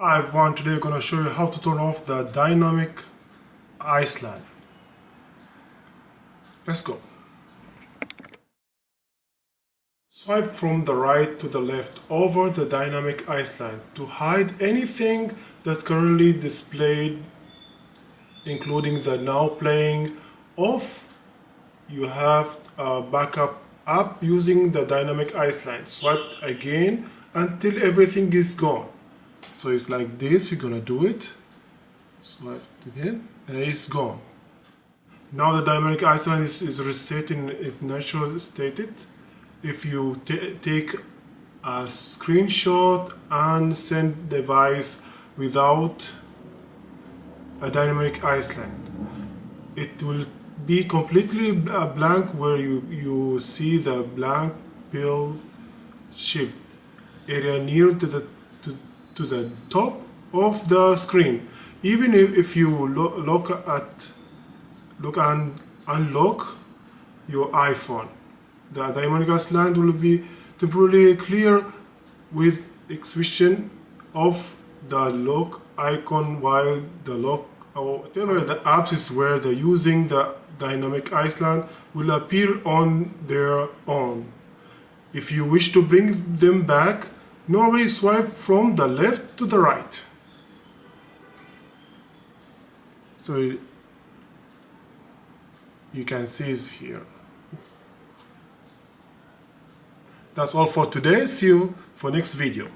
Hi everyone, today I'm going to show you how to turn off the dynamic Iceland. Let's go. Swipe from the right to the left over the dynamic Iceland to hide anything that's currently displayed, including the now playing off. You have a backup app using the dynamic Iceland. Swipe again until everything is gone. So it's like this, you're gonna do it. Swipe it in, and it's gone. Now the dynamic Iceland is reset in its natural state. If you take a screenshot and send device without a dynamic Iceland, it will be completely blank where you see the blank pill shape area near to the top of the screen. Even if you look and unlock your iPhone, the dynamic Iceland will be temporarily clear with exhibition of the lock icon, while the lock or whatever the apps is where they're using the dynamic Iceland will appear on their own. If you wish to bring them back, normally swipe from the left to the right. So you can see it's here. That's all for today. See you for next video.